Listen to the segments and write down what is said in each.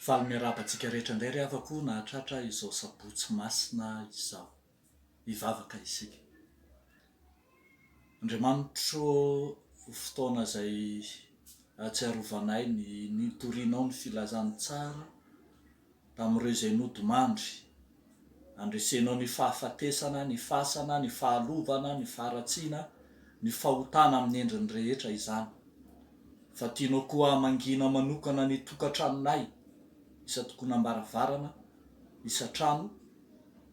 Faly miarabantsika rehetra indray ry havako nahatratra izao sabotsy masina izao hivavaka isika. Andriamanitro fotoana izay atsiarovanay ny nitorianao ny filazany tsara tamin'ireo izay nodimandry, andresenao ny fahafatesana, ny fasana, ny fahalovana, ny faharatsiana, ny fahotana amin'ny endriny rehetra izany. Fa tianao koa mangina manokana ny tokantranonay isa tokony ambaravarana, isa trano,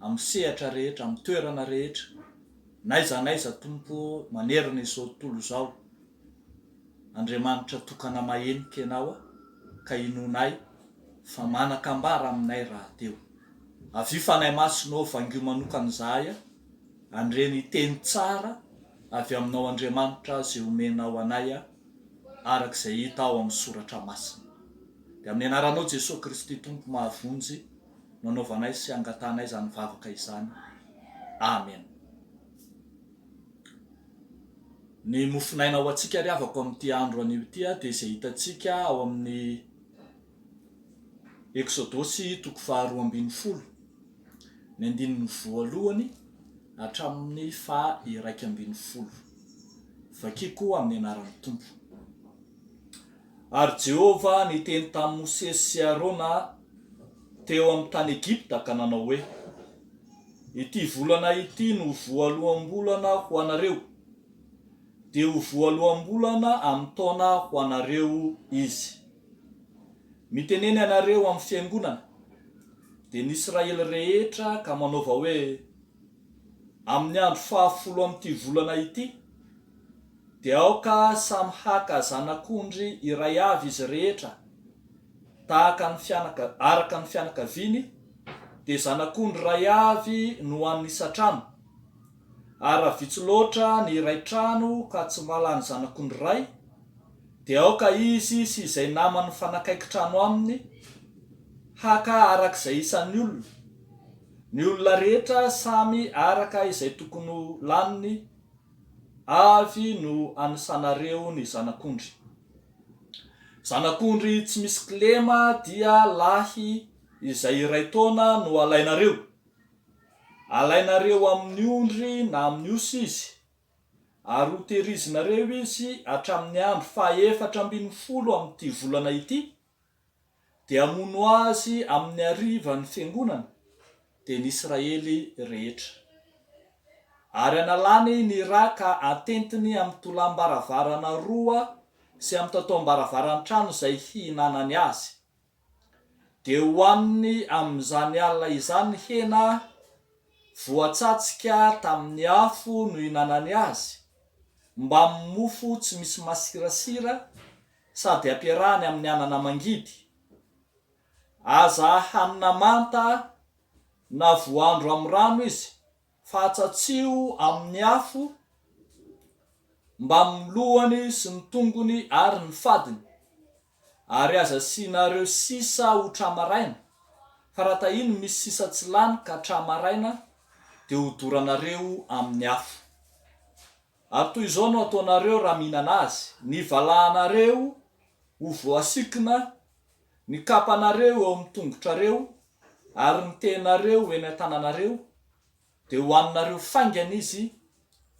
amin'ny sehatra rehetra, amin'ny toerana rehetra, n'aiza Tompo manerana izao tontolo izao. Andriamanitra tokana mahenika ianao ka inonay fa manakambara aminay raha teo. Avy fanay masonao vangio manokana izahay, andreny teny tsara avy aminao Andriamanitra zay omenao anay arak'izay hita ao amin'ny soratra masina. Dia amin'ny anaranao Jesosy Kristy Tompo mahavonjy nanaovanay sy angatanay izany vavaka izany. Amen. Ny mofinaina ho antsika ry havako amin'ity andro anio ity dia izay hitantsika ao amin'ny Exodosy 2:12, ny 1:9 hatramin'ny 1:20. Vakiko amin'ny anaran'ny Tompo. Ary Jehova niteny tamin'i Mosesy sy Arona teo amin'ny tany Egypta ka nanao hoe: ity volana ity no voaloham-bolana ho anareo, dia ho voaloham-bolana amin'ny taona ho anareo izy. Miteneny anareo amin'ny fiangonana dia ny Israely rehetra ka manaova hoe: amin'ny andro 10 amin'ity volana ity dia aoka samy haka zanak'ondry iray avy izy rehetra araka ny fianakaviany, dia zanak'ondry iray avy no an'ny isan-trano. Ary raha vitsy loatra ny iray trano ka tsy mahalany zanak'ondry iray, dia aoka izy sy izay namany fanakaiky trano aminy haka arak'izay isan'ny olona. Ny olona rehetra samy araka izay tokony ho laniny avy no anisanareo ny zanak'ondry. Zanak'ondry tsy misy kilema dia lahy izay iray taona no alainareo. Alainareo amin'ny ondry na amin'ny osy izy, ary ho tehirizinareo izy hatramin'ny andro 14 amin'ity volana ity, dia hamono azy amin'ny hariva ny fiangonana dia ny Israely rehetra. Ary analany ny ra ka atentiny amin'ny tolam-baravarana 2 sy amin'ny tataom-baravarana trano izay hihinanany azy. Dia hohaniny amin'izany alina izany hena voatsatsika tamin'ny afo no hihinanany azy, mba amin'ny mofo tsy misy masirasira sady ampiarahany amin'ny anana mangidy. Aza hanina manta na voandro amin'ny rano izy, fa atsatsio amin'ny afo mba amin'ny lohany sy ny tongony ary ny fadiny. Ary aza asianareo sisa ho tramaraina, fa raha tahiny misy sisa tsy lany ka tramaraina dia hodoranareo amin'ny afo. Ary toy izao no ataonareo raha mihinana azy: ny valahanareo ho voasikina, ny kapanareo eo amin'ny tongotrareo, ary ny tenareo eny an-tananareo, dia hohaninareo faingana izy,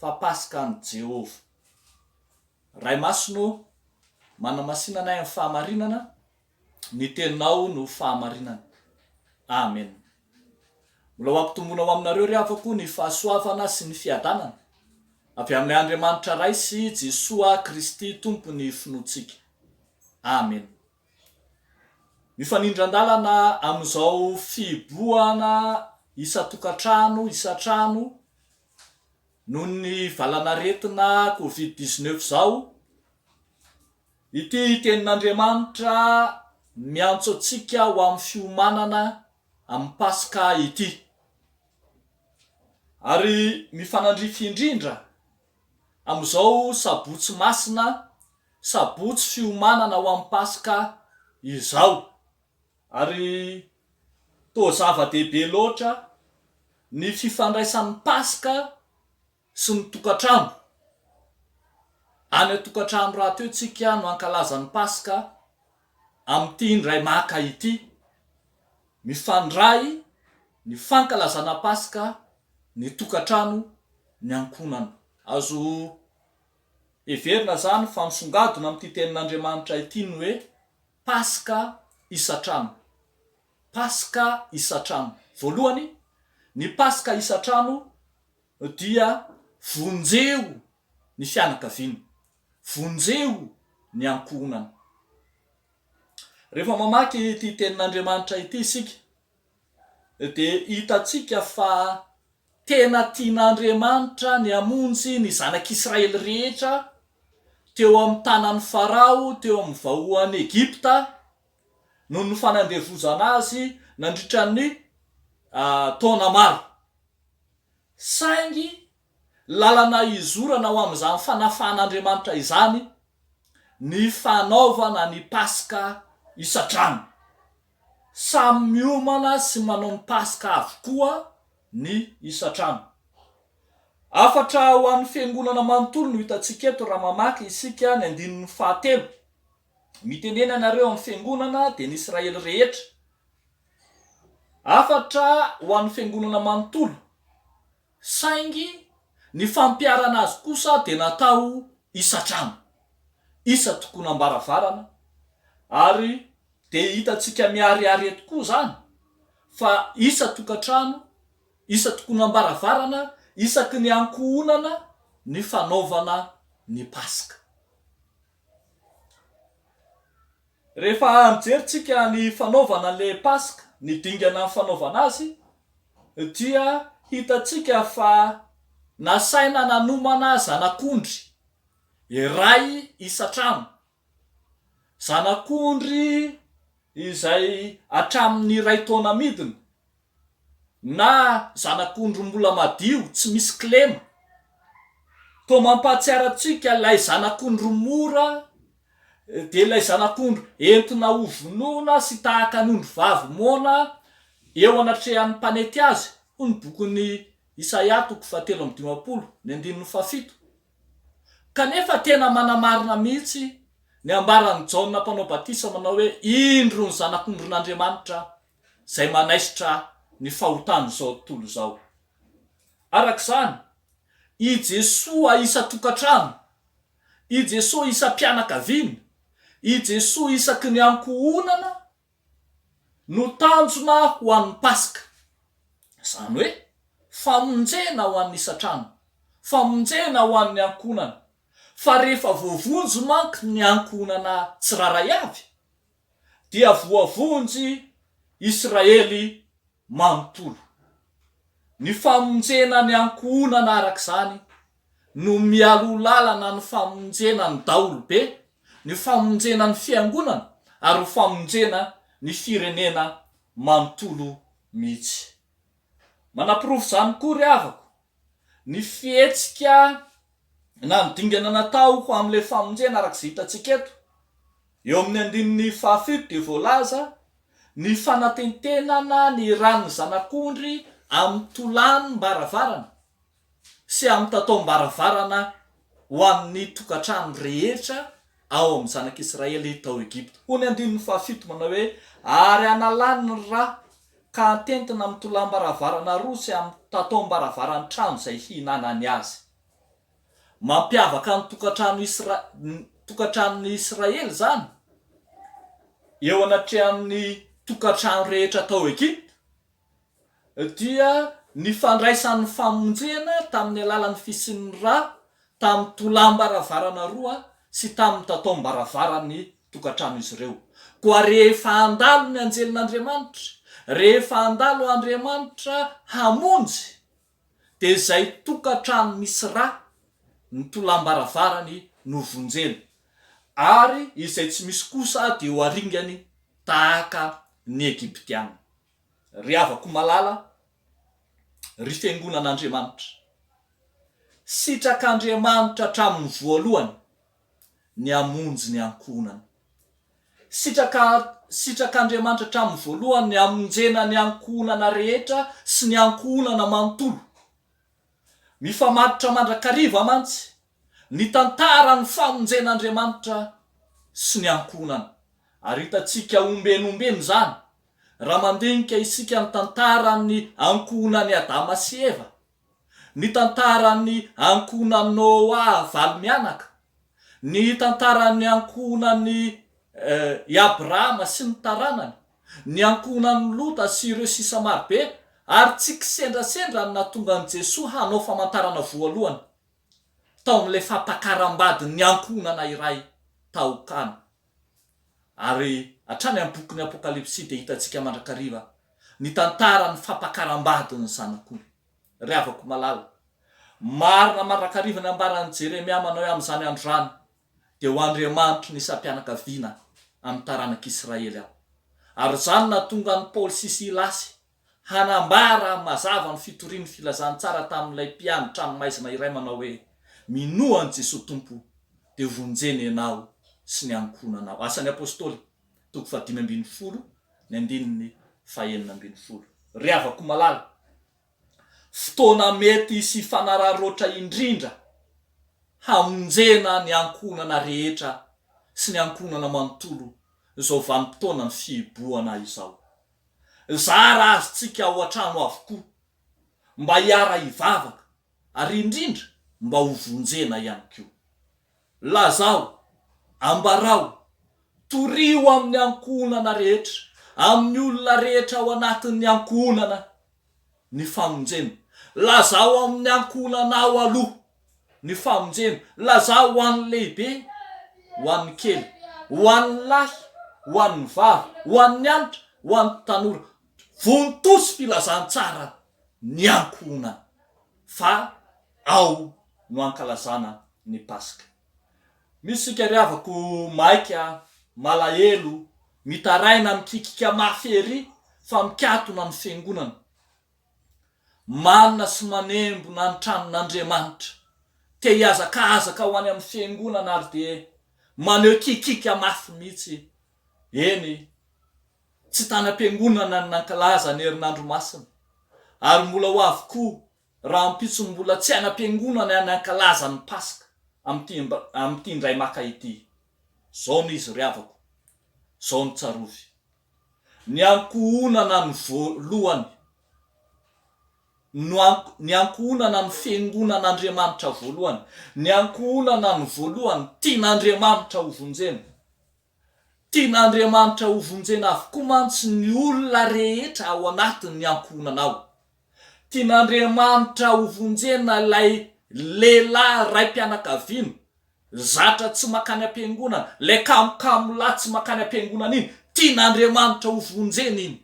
fa Pasika an'i Jehova. Ray masino, manamasinanay amin'ny fahamarinana, ny teninao no fahamarinana. Amen. Mbola ho ampitombona aminareo ry havako ny fahasoavana sy ny fiadanana avy amin'ny Andriamanitra ray sy Jesosy Kristy Tompo ny finoantsika. Amen. Mifanindran-dalana amin'izao fiboahana isan-tokantrano noho ny valanaretina Covid-19 izao, ity tenin'Andriamanitra miantso antsika ho amin'ny fiomanana amin'ny Pasika ity. Ary mifanandrify indrindra amin'izao sabotsy masina, sabotsy fiomanana ho amin'ny Pasika izao. Ary toa zava-dehibe loatra ny fifandraisan'ny Pasika sy ny tokantrano. Any an-tokantrano raha teo tsika no ankalazan'ny Pasika amin'ity indray maka ity, mifandray ny fankalazana Paska, ny tokatrano, ny ankonana. Azo everina zany fa misongadina amin'ity tenin'Andriamanitra ity ny hoe Paska isantrano. Paska isantrano. Voalohany, ny Paska isantrano dia vonjeo ny fianakaviana, vonjeo ny ankonana. Rehefa mamaky ity tenin'Andriamanitra ity isika dia hitatsika fa tena tian'Andriamanitra ny hamonjy ny zanak'Israely rehetra teo amin'ny tanan'ny Farao, teo amin'ny vahoan'ny Egypta, noho ny fanandevozana azy nandritra ny taona maro. Saingy lalana izorana ho amin'izany fanafan'Andriamanitra izany ny fanaovana ny Paska isantrano. Samy miomana sy manao ny Paska avokoa ny isantrano. Afatra ho an'ny fiangonana manontolo no hitatsika eto raha mamaky isika ny 9 mitenena anareo amin'ny fiangonana dia ny Israely rehetra. Afatra ho an'ny fiangonana manontolo, saingy ny fampiarana azy kosa dia natao isantrano, isan-tokonam-baravarana, ary dia hitatsika miariary eto koa zany fa isan-tokatrano, isan-tokonam-baravarana, isaky ny ankonana ny fanaovana ny Paska. Rehefa mijeritsika ny fanaovana le Paska, ny dingana ny fanaovana azy, dia hitatsika fa nasaina nanomana zanak'ondry iray isantrano. Zanak'ondry izay hatramin'ny 2 taona midina, na zanak'ondry mbola madio tsy misy kilema. Toa mampahatsiaro antsika ilay zanak'ondry mora, dia ilay zanak'ondry entina ho vonoina sy tahaka ny ondry vavy moana eo anatrehan'ny mpanety azy, hoy ny bokin'ny Isaia 7:17, ny 7. Kanefa tena manamarina mihitsy ny ambaran'ny Jaona mpanao batisa manao hoe indro ny zanak'ondrin'Andriamanitra izay manaisitra ny fahotany zao tontolo zao. Arak'izany, i Jesoa isan-tokatrano, i Jesoa isam-pianakaviana, i Jesoa isaky ny ankonana no tanjona ho an'ny Paska. Zany hoe famonjena ho an'ny isantrano, famonjena ho an'ny ankonana. Fa rehefa voavonjy manko ny ankonana tsiraray avy, dia voavonjy Israely manontolo. Ny famonjena ny ankonana arak'izany no mialo lalana ny famonjena ny daolobe, ny famonjena ny fiangonana, ary famonjena ny firenena manontolo mihitsy. Manam-pirofo zany koa ry havako, ny fihetsika na ny dingana natao ho amin'ilay famonjena arak'izay hitatsika eto eo amin'ny 7 dia voalaza ny fanatentenana ny ran'ny zanak'ondry amin'ny tolanym-baravarana sy amin'ny tatao-baravarana ho amin'ny tokatrano rehetra ao amin'ny zanak'Israely tao Egypta. Ho ny 7 manao hoe ary analany ny ra ka antentina amin'ny tolam-baravarana roa sy amin'ny tatao-baravarany trano izay hihinanany azy. Mampiavaka ny tokatranon'ny Israely zany eo anatrehan'ny tokatrano rehetra tao Egypta dia ny fandraisan'ny famonjena tamin'ny alalan'ny fisian'ny ra tamin'ny tolam-baravarana roa sy tamin'ny tatao-baravarany tokatrano izy ireo. Koa rehefa andalo ny anjelin'Andriamanitra, rehefa andalo Andriamanitra hamonjy, dia izay tokatrano misy ra ny tolam-baravarany no vonjena, ary izay tsy misy kosa dia ho aringany tahaka ny Egyptiana. Ry havako malala, ry fiangonan'Andriamanitra, sitrak'Andriamanitra hatramin'ny voalohany ny hamonjy ny ankonana. Sitrak'Andriamanitra hatramin'ny voalohany ny hamonjena ny ankonana rehetra sy ny ankonana manontolo. Mifamatotra mandrakariva mantsy ny tantara ny famonjen'Andriamanitra sy ny ankonana. Ary hitatsika ombenombeno zany raha mandinika isika ny tantarany ankonany Adama sy Eva, ny tantarany ankonany Noa valy mianaka, ny tantarany ankonany Abrahama sy ny taranany, ny ankonany Lota sy ireo sisa marobe, ary tsy kisendrasendra ny nahatonga an' Jesosy hanao famantarana voalohany tao amin'ilay fampakaram-bady ny ankonana iray taokany. Ary hatrany amin'ny bokin'ny Apokalipsy dia hitantsika mandrakariva ny tantara ny fampakaram-bady ny zanak'olona. Ry havako malala, marina mandrakariva ny ambaran'i Jeremia manao hoe amin'izany androany dia ho Andriamanitro ny isam-pianakaviana amin'ny taranak'Israely aho. Ary zany nahatonga ny Paoly sy Silasy hanambara mazava ny fitorian'ny filazantsara tamin'ilay mpianatra ny maizina iray manao hoe minoan Jesosy Tompo dia vonjeny ianao sy ny ankonanao. Asan'ny apôstôly 5:10 ny 9:20. Ry havako malala, fotoana mety sy fanararoatra indrindra hamonjena ny ankonana rehetra sy ny ankonana manontolo izao vanim-potoana ny fihiboana izao. Zara azotsika ao an-trano avokoa mba hiara hivavaka ary indrindra mba ho vonjena ihany koa. Lazao, ambarao, torio amin'ny ankonana rehetra, amin'ny olona rehetra ao anatin'ny ankonana ny famonjena. Lazao amin'ny ankonana ao aloha ny famonjena. Lazao ho an'ny lehibe, ho an'ny kely, ho an'ny lahy, ho an'ny vavy, ho an'ny antitra, ho an'ny tanora. Vontosy filazantsara ny ankonana fa ao no ankalazana ny Pasika. Misy sika ry havako maika, malahelo, mitaraina mikikika mafy ery fa mikatona ny fiangonana. Manina sy manembona ny tranon'Andriamanitra, te hiazakazaka ho any amin'ny fiangonana ary dia maneho kikika mafy mihitsy. Eny, tsy tanam-piangonana ny nankalaza ny herinandro masina, ary mbola ho avokoa raha mpitso mbola tsy anam-piangonana ny ankalaza ny Pasika amin'ity indray maka ity. Zao ny izy ry havako, zao ny tsarovy. Ny ankonana ny voalohany, ny ankonana ny fiangonan'Andriamanitra voalohany, ny ankonana ny voalohany tian'Andriamanitra ho vonjena. Tian'Andriamanitra ho vonjena avokoa mantsy ny olona rehetra ao anatin'ny ankonana ao. Tian'Andriamanitra ho vonjena ilay lehilahy ray mpianakaviana, zatra tsy makany am-piangonana, lay kamokamo-lahy tsy makany am-piangonana iny, tian'Andriamanitra ho vonjena iny.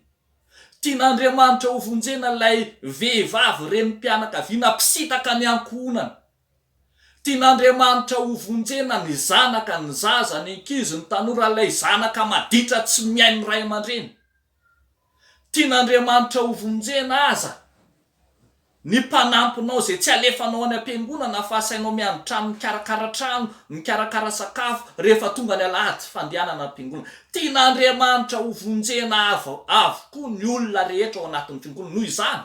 Tian'Andriamanitra ho vonjena ilay vehivavy renim-pianakaviana mpisitaka ny ankonana. Tian'Andriamanitra ho vonjena ny zanaka, ny zaza, ny ankizy, ny tanora, ilay zanaka maditra tsy miaino ray aman-dreny. Tian'Andriamanitra ho vonjena aza ny mpanampinao zay tsy alefanao any am-piangonana fa asainao mianitrano mikarakara trano, mikarakara sakafo rehefa tonga ny alahady fandehanana am-piangonana. Tian'Andriamanitra ho vonjena avokoa ny olona rehetra ao anatin'ny fiangonana. Noho izany,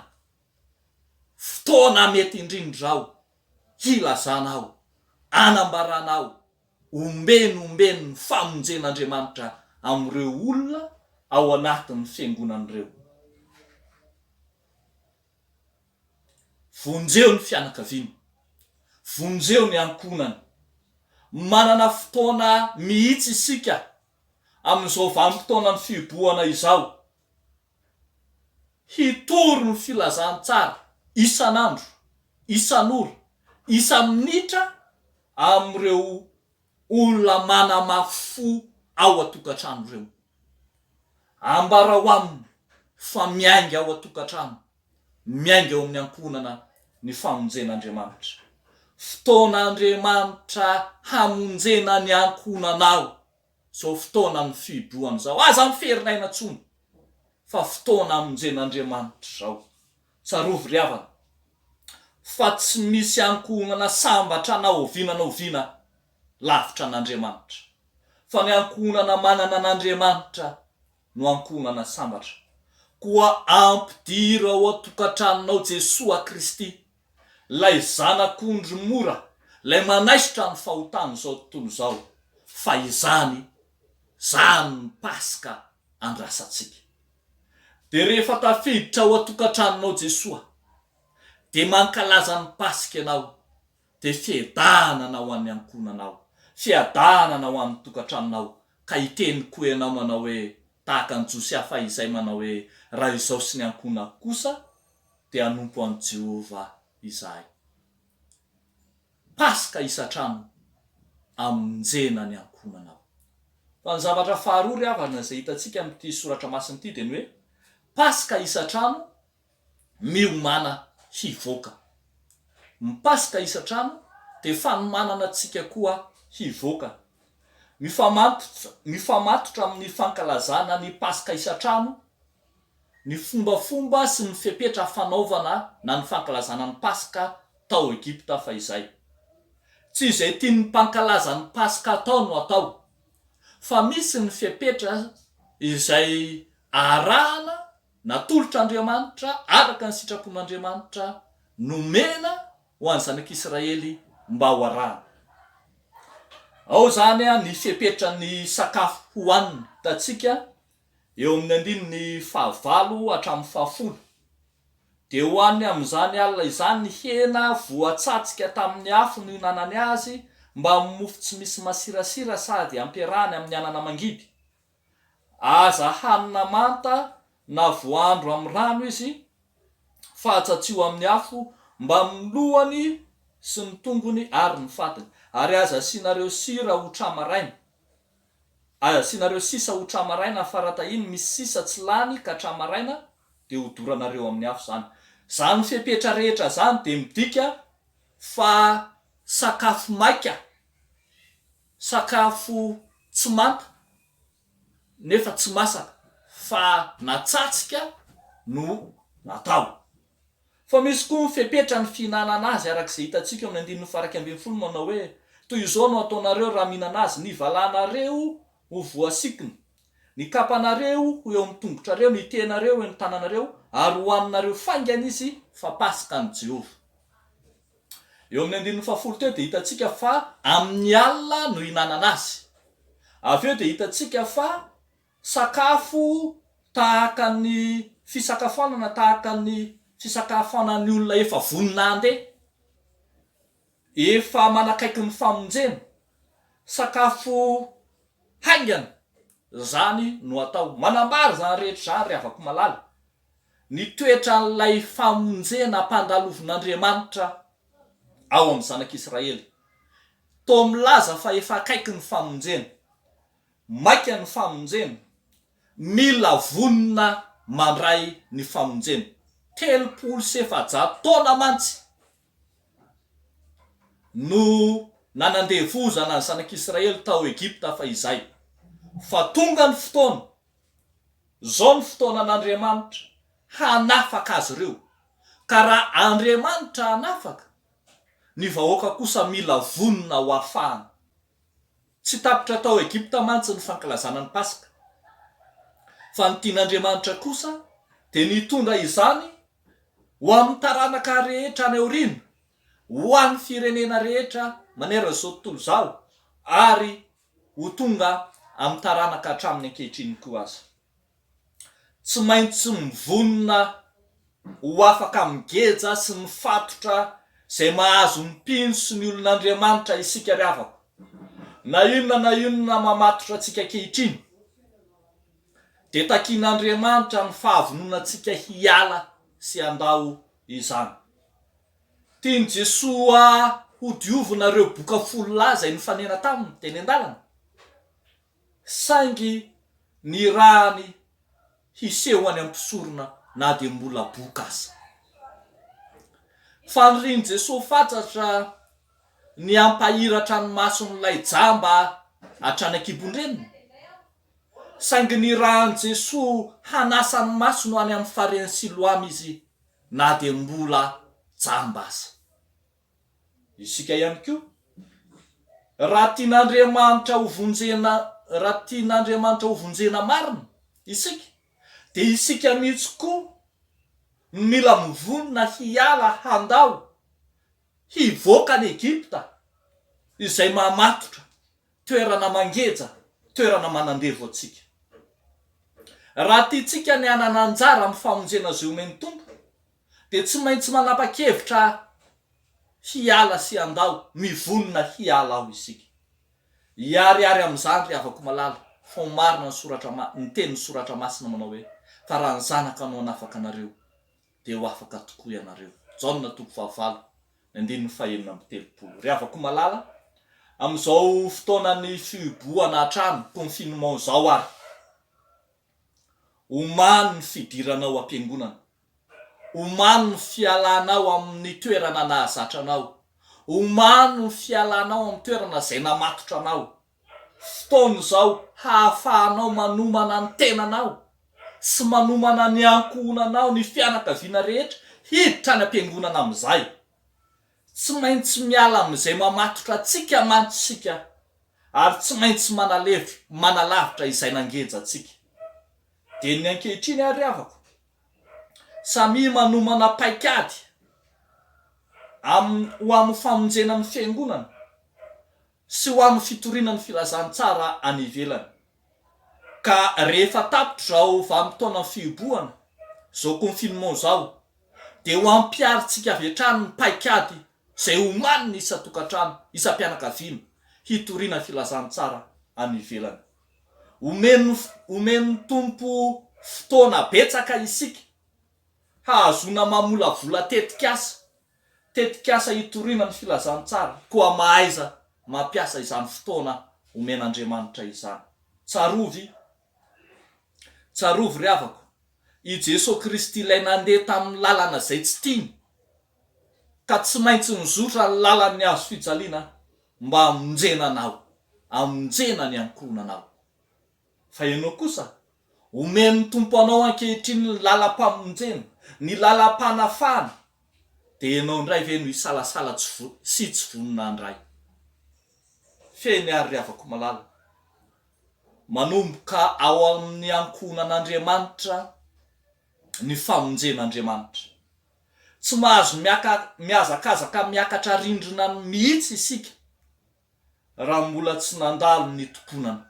fotoana mety indrindra ao, hilazanao, anambaranao, ombeny ny famonjen'Andriamanitra amin'ireo olona ao anatin'ny fiangonan'ireo. Vonjeo ny fianakaviana, vonjeo ny ankonana. Manana fotoana mihitsy isika amin'izao vanim-potoana ny fihiboana izao, hitory ny filazantsara isan'andro, isan'ora, isa-minitra amin'ireo olona manamafo ao atokantrano ireo. Ambara ho aminy fa miainga ao atokantrano, miainga ao amin'ny ankonana ny famonjen'Andriamanitra. Fotoan'Andriamanitra hamonjena ny ankonanao, zao fotoana ny fihiboana zao. Aza miferinaina tsony fa fotoana hamonjen'Andriamanitra zao. Tsarovy ry havana, fa tsy misy ankonana sambatra na oviana lavitra an'Andriamanitra, fa ny ankonana manana an'Andriamanitra no ankonana sambatra. Koa ampidiro ao atokantranonao Jesosy Kristy, lay zanak'ondry mora, lay manaisitra ny fahotany zao tontolo zao, fa izany ny Pasika andrasantsika. de rehefa tafiditra ao atokantranonao Jesosy de mankalaza ny Pasika anao, de fiadanana ho an'ny ankonanao, fiadanana ho an'ny tokantranonao, ka iteny koa ianao manao hoe tahaka ny Josiafa izay manao hoe raha izao sy ny ankonako kosa de anompo an Jehova izahay. Pasika isatrano amonjena ny ankonanao. Fa ny zavatra faharoa ravana izay hitantsika amin'ity soratra masina ity de ny hoe Pasika isatrano miomana hivoaka. Pasika isatrano de fanomanana antsika koa hivoaka. Mifamatotra amin'ny fankalazana ny Pasika isatrano ny fombafomba sy ny fepetra fanaovana na ny fankalazana ny Pasika tao Egypta fa izay. Tsy izay tiany mpankalaza ny Pasika atao no atao, fa misy ny fepetra izay arahana natolotr'Andriamanitra araka ny sitrapon'Andriamanitra nomena ho an'ny zanak'Israely mba ho arahana. Ao zany ny fepetra ny sakafo hoanina tatsika eo amin'ny 9 hatramin'ny 10. De hoaniny amin'izany alina izany ny hena voatsatsika tamin'ny afo no hinanany azy mba amin'ny mofo tsy misy masirasira sady ampiarahany amin'ny anana mangidy. Aza hanina manta na voandro amin'ny rano izy fahatsatsio amin'ny afo mba amin'ny lohany sy ny tongony ary ny fatiny. Ary aza asianareo sira ho tramaraina. Asianareo sisa ho tramaraina faratahiny misy sisa tsy lany ka tramaraina de hodoranareo amin'ny afo zany. Zany fepetra rehetra zany de midika fa sakafo maika, sakafo tsy manta nefa tsy masaka fa natsatsika no natao. Fa misy koa ny fepetra ny fihinanana azy arak'izay hitantsika amin'ny 9:20 manao hoe toy izao no ataonareo raha mihinana azy, ny valanareo ho voasikiny, ny kapanareo ho eo amin'ny tongotrareo, ny tenareo eo amin'ny tananareo, ary hoaninareo faingana izy fa Pasika ny Jehova. Eo amin'ny 10 teo de hitantsika fa amin'ny alina no hinanana azy. Aveo de hitantsika fa sakafo tahaka ny fisakafoanana, tahaka ny fisakafoanan'ny olona efa voninahande, efa manakaiky ny famonjena, sakafo haingana zany no atao. Manambara zany rehetra zany afaka malala ny toetra n'ilay famonjena mpandalovin'Andriamanitra ao amin'ny zanak'Israely. Toa milaza fa efa akaiky ny famonjena, maika ny famonjena, mila vonina mandray ny famonjena. 300 taona mantsy no nanandevozana ny zanak'Israely tao Egypta fa izay. Fa tonga ny fotoana, zao ny fotoanan'Andriamanitra hanafaka azy ireo. Ka raha Andriamanitra hanafaka, ny vahoaka kosa mila vonina ho afahana. Tsy tapitra tao Egypta mantsy ny fankalazana ny Pasika, fa ny tian'Andriamanitra kosa de nitondra izany ho amin'ny taranaka rehetra any aoriana, ho an'ny firenena rehetra manerana zao tontolo zao, ary ho tonga amin'ny taranaka hatramin'ny ankehitriny koa aza. Tsy maintsy mivonina ho afaka migeja sy mifatotra zay mahazo mpino sy ny olon'Andriamanitra isika ravako. Na inona mamatotra antsika ankehitriny de takian'Andriamanitra ny fahavononantsika hiala sy andao izany. Tiany Jesosy ho diovonareo boka folo laza ny fanena taminy teny an-dalana, saingy ny rahany hiseho any am-pisorona na de mbola boka aza. Faniriany Jesosy fatsatra ny ampahiratra ny mason'ilay jamba hatrany an-kibon-dreniny, saingy ny rahany Jesosy hanasa ny maso no any amin'ny fareny Siloamy izy na de mbola jamba aza. Isika ihany koa, raha tian'Andriamanitra ho vonjena marina isika, de isika mihitsy koa mila mivonina hiala handao hivoaka ny Egypta izay mamatotra, toerana mangeja, toerana manandevo atsika. raha tiatsika ny anana anjara amin'ny famonjena zay omeny tompo dia tsy maintsy manapa-kevitra hiala sy andao, mivonona hiala aho isika. Iariary amin'izany ry havako malala, fa marina ny soratra ny tenin'ny soratra masina manao hoe fa raha ny zanaka anao anafaka anareo dia ho afaka tokoa ianareo. Jaona 2:9-telopolo. Ry havako malala, amin'izao fotoanan'ny fiboana hatrany confinement zao ary omany ny fidiranao am-piangonana, omany ny fialanao amin'ny toerana nahazatra anao, omany ny fialanao amin'ny toerana zay namatotra anao. Fotoana zao hahafahanao manomana ny tenanao sy manomana ny ankohonanao, ny fianakaviana rehetra hiditra ny am-piangonana amin'izay. Tsy maintsy miala amin'izay mamatotra atsika mantsika ary tsy maintsy manalavitra izay nangeja atsika. Dia ny ankehitriny ary havako, samy manomana paikady ho amin'ny famonjena ny fiangonana sy ho amin'ny fitoriana ny filazantsara any ivelany. Ka rehefa tapitra zao vanim-potoana fihibohana zao confinement zao dia ho ampiaritsika avy hatrany ny paikady zay omaniny isa-tokantrano, isam-pianakaviana hitoriana ny filazantsara any ivelany. Omeny tompo fotoana betsaka isika hahazona mamolavola tetikasa hitoriana ny filazantsara, koa mahaiza mampiasa izany fotoana omen'Andriamanitra izany. Tsarovy ry havako, i Jesosy Kristy ilay nandeha tamin'ny lalana zay tsy tiany ka tsy maintsy nizotra ny lalan'ny hazo fijaliana mba hamonjena anao, hamonjena ny ankohonanao. Fa ianao kosa omeny tompo anao ankehitriny ny lalam-pamonjena, ny lalam-panafana, dia ianao indray ve no hisalasala sy tsy vonona indray. Feny ary ry havako malala, manomboka ao amin'ny ankohonan'Andriamanitra ny famonjen'Andriamanitra. Tsy mahazo mihazakazaka miakatra rindrina mihitsy isika raha mbola tsy nandalo ny tomponana.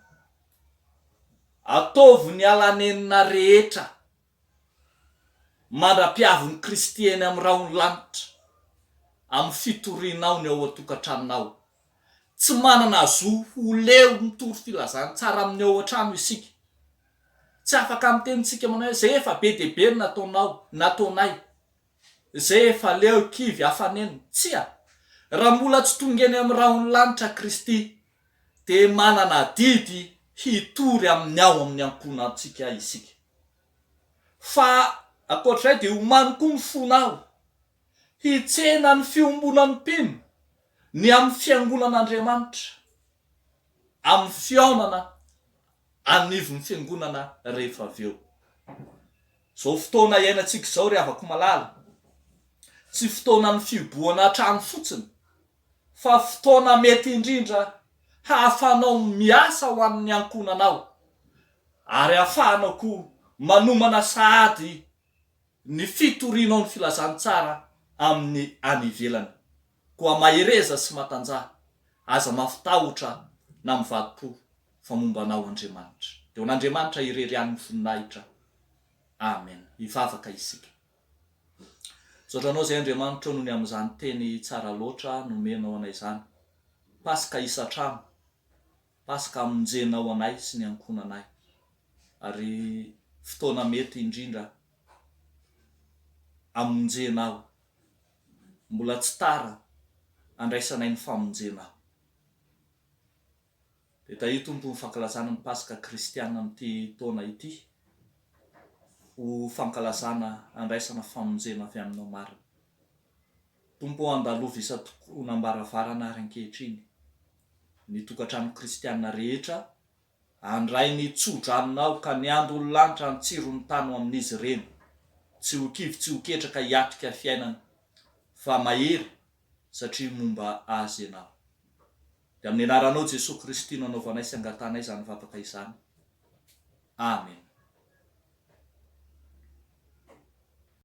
Ataovy ny alanenina rehetra mandra-piavy Kristy eny amin'ny rahony lanitra amin'ny fitorianao ny ao atokantranonao. Tsy manana zo ho leo mitory filazantsara amin'ny ao an-trano isika. Tsy afaka mitenitsika manao hoe zay efa be dia be nataonay, zay efa leo kivy hafanenina. Tsia, raha mbola tsy tonga eny amin'ny rahony lanitra Kristy dia manana didy hitory amin'ny ao amin'ny ankohonantsika isika. Fa ankoatr'izay dia omany koa ny fonao hitsena ny fiombonan'ny mpino ny amin'ny fiangonan'Andriamanitra, amin'ny fiaonana anivon'ny fiangonana rehefa avy eo. Zao fotoana iainantsika zao ry havako malala, tsy fotoana ny fibohana hatrany fotsiny, fa fotoana mety indrindra hahafahanao miasa ho amin'ny ankohonanao ary hahafahanao koa manomana sahady ny fitorianao ny filazantsara amin'ny any ivelany. Koa mahireza sy matanjaha, aza mafitahotra na mivadi-po fa momba anao Andriamanitra. Dia n'Andriamanitra irery any voninahitra. Amen. Hivavaka isika. Zotranao zay Andriamanitra noho ny amin'izany teny tsara loatra nomenao anay izany. Pasika isatrano, pasika amonjenao anay sy ny ankohonanay. Ary fotoana mety indrindra amonjenao, mbola tsy tara andraisanay ny famonjenao. Dia tahia Tompo ny fankalazana ny pasika kristiana amin'ity taona ity ho fankalazana andraisana famonjena avy aminao marina. Tompo andalova isa-toko nambaravarana ary ankehitriny ny tokantrano kristiana rehetra, andray ny tsodraninao ka ny andro lanitra ny tsiro ny tany amin'izy ireny. Tsy ho kivy, tsy ho ketraka hiatrika fiainana, fa mahery satria momba azy ianao. Dia amin'ny anaranao Jesosy Kristy no anaovanay sy angatanay izany vavaka izany. Amen.